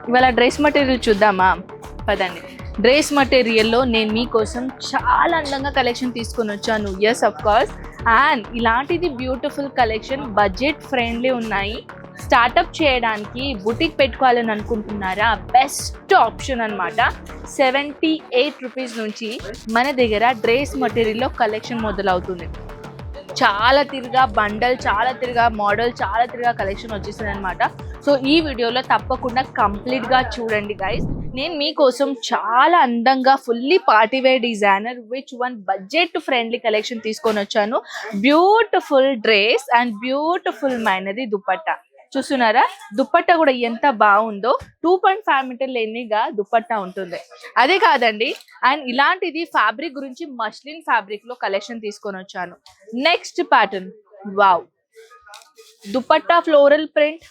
ఇవాళ dress material చూద్దామా, పదండి. డ్రెస్ మెటీరియల్లో నేను మీకోసం చాలా అందంగా కలెక్షన్ తీసుకొని వచ్చాను. Yes of course. అండ్ ఇలాంటిది బ్యూటిఫుల్ కలెక్షన్, బడ్జెట్ ఫ్రెండ్లీ ఉన్నాయి. స్టార్టప్ చేయడానికి బుటిక్ పెట్టుకోవాలని అనుకుంటున్నారా, బెస్ట్ ఆప్షన్ అనమాట. 78 రూపీస్ నుంచి మన దగ్గర డ్రెస్ మెటీరియల్లో కలెక్షన్ మొదలవుతుంది. చాలా తిరిగా బండల్, చాలా తిరిగా మోడల్, చాలా తిరిగా కలెక్షన్ వచ్చేసింది అనమాట. సో ఈ వీడియోలో తప్పకుండా కంప్లీట్గా చూడండి గైస్. నేను మీకోసం చాలా అందంగా fully party wear designer which one budget friendly collection తీసుకొని వచ్చాను. బ్యూటిఫుల్ డ్రెస్ అండ్ బ్యూటిఫుల్ మైనది దుపట్టా చూస్తున్నారా. దుపట్టా కూడా ఎంత బాగుందో, 2.5 మీటర్ లెన్నిగా దుపట్టా ఉంటుంది. అదే కాదండి, అండ్ ఇలాంటిది ఫ్యాబ్రిక్ గురించి మస్లిన్ ఫ్యాబ్రిక్ లో కలెక్షన్ తీసుకొని వచ్చాను. Next pattern, wow, dupatta floral print.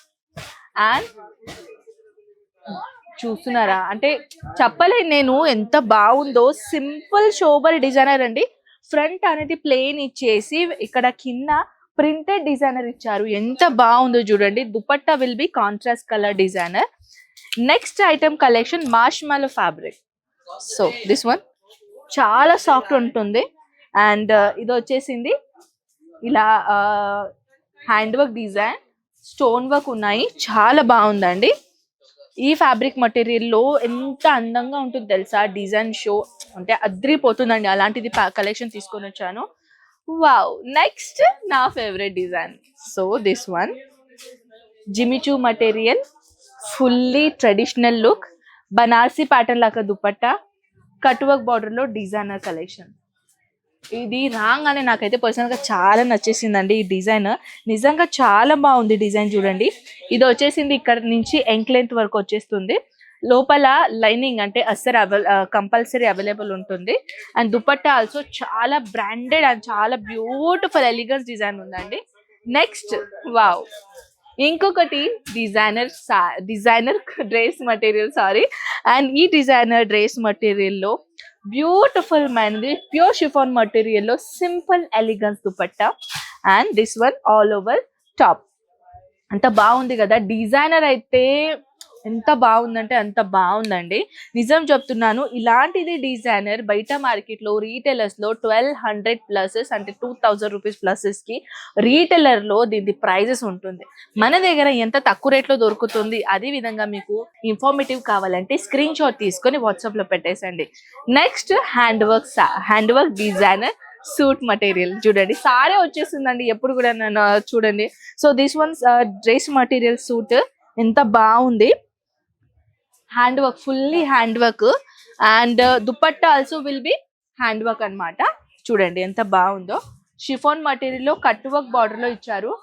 And చూస్తున్నారా, అంటే చెప్పలేను నేను ఎంత బాగుందో. సింపుల్ షోబర్ డిజైనర్ అండి. ఫ్రంట్ అనేది ప్లెయిన్ ఇచ్చేసి ఇక్కడ కింద ప్రింటెడ్ డిజైనర్ ఇచ్చారు. ఎంత బాగుందో చూడండి. Dupatta will be contrast colour designer. Next item collection మార్ష్మెల్లో fabric. So this one చాలా సాఫ్ట్ ఉంటుంది. అండ్ ఇది వచ్చేసింది ఇలా hand work design, stone work ఉన్నాయి. చాలా బాగుందండి. ఈ ఫ్యాబ్రిక్ మెటీరియల్లో ఎంత అందంగా ఉంటుంది తెలుసా. డిజైన్ షో అంటే అద్రిపోతుందండి. అలాంటిది కలెక్షన్ తీసుకొని వచ్చాను. వావ్, నెక్స్ట్ నా favourite design. So this one Jimmy Choo material, fully traditional look, Banarasi pattern లాగా దుపట్టా, కట్ వర్క్ బార్డర్ లో డిజైనర్ కలెక్షన్. ఇది రాగానే నాకైతే పర్సనల్గా చాలా నచ్చేసిందండి. ఈ డిజైన్ నిజంగా చాలా బాగుంది. డిజైన్ చూడండి. ఇది వచ్చేసింది ఇక్కడ నుంచి ఎంక్ లెంత్ వరకు వచ్చేస్తుంది. లోపల లైనింగ్ అంటే అస్సలు కంపల్సరీ అవైలబుల్ ఉంటుంది. అండ్ దుపట్టా ఆల్సో చాలా బ్రాండెడ్ అండ్ చాలా బ్యూటిఫుల్ ఎలిగెన్స్ డిజైన్ ఉందండి. నెక్స్ట్, వావ్, ఇంకొకటి designer dress material, sorry. And ఈ డిజైనర్ డ్రెస్ మెటీరియల్లో బ్యూటిఫుల్ మైనది ప్యూర్ షిఫాన్ మెటీరియల్లో simple elegance dupatta. And this one all over top. అంత బాగుంది కదా. డిజైనర్ అయితే ఎంత బాగుందంటే అంత బాగుందండి. నిజం చెప్తున్నాను. ఇలాంటిది డిజైనర్ బయట మార్కెట్లో రీటైలర్స్లో 1200 ప్లసెస్, అంటే 2000 రూపీస్ ప్లసెస్కి రీటైలర్లో దీని ప్రైజెస్ ఉంటుంది. మన దగ్గర ఎంత తక్కువ రేట్లో దొరుకుతుంది. అదే విధంగా మీకు ఇన్ఫర్మేటివ్ కావాలంటే స్క్రీన్ షాట్ తీసుకొని వాట్సాప్లో పెట్టేసండి. Next hand work designer suit material చూడండి. సారే వచ్చేస్తుందండి ఎప్పుడు కూడా నన్ను చూడండి. So this ones dress material suit ఎంత బాగుంది. Hand work, fully hand work. And dupatta also will be hand work అనమాట. చూడండి ఎంత బాగుందో. షిఫాన్ మెటీరియల్లో కట్ వర్క్ బార్డర్ లో ఇచ్చారు.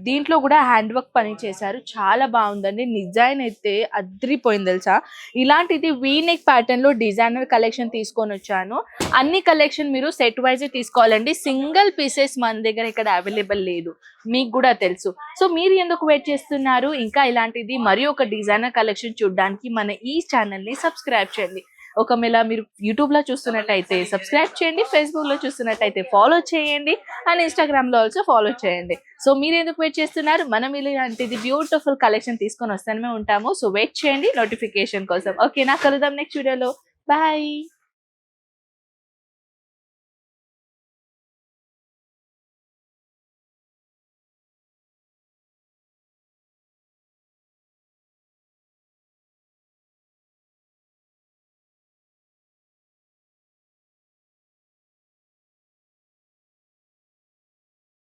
దీంట్లో కూడా హ్యాండ్ వర్క్ పని చేశారు. చాలా బాగుందండి. డిజైన్ అయితే అద్రిపోయింది తెలుసా. ఇలాంటిది వీనెక్ ప్యాటర్న్ లో డిజైనర్ కలెక్షన్ తీసుకొని వచ్చాను. అన్ని కలెక్షన్ మీరు సెట్ వైజ్ తీసుకోవాలండి. సింగిల్ పీసెస్ మన దగ్గర ఇక్కడ అవైలబుల్ లేదు, మీకు కూడా తెలుసు. సో మీరు ఎందుకు వెయిట్ చేస్తున్నారు? ఇంకా ఇలాంటిది మరి ఒక డిజైనర్ కలెక్షన్ చూడడానికి మన ఈ ఛానల్ ని సబ్స్క్రైబ్ చేయండి. ఒకవేళ మీరు యూట్యూబ్ లో చూస్తున్నట్టయితే సబ్స్క్రైబ్ చేయండి, ఫేస్బుక్ లో చూస్తున్నట్టయితే ఫాలో చేయండి, అండ్ ఇన్స్టాగ్రామ్ లో ఆల్సో ఫాలో చేయండి. సో మీరు ఎందుకు వెయిట్ చేస్తున్నారు? మనం ఇలాంటిది బ్యూటిఫుల్ కలెక్షన్ తీసుకొని వస్తూనే ఉంటాము. సో వెయిట్ చేయండి నోటిఫికేషన్ కోసం. ఓకేనా, కలుద్దాం నెక్స్ట్ వీడియోలో. బాయ్.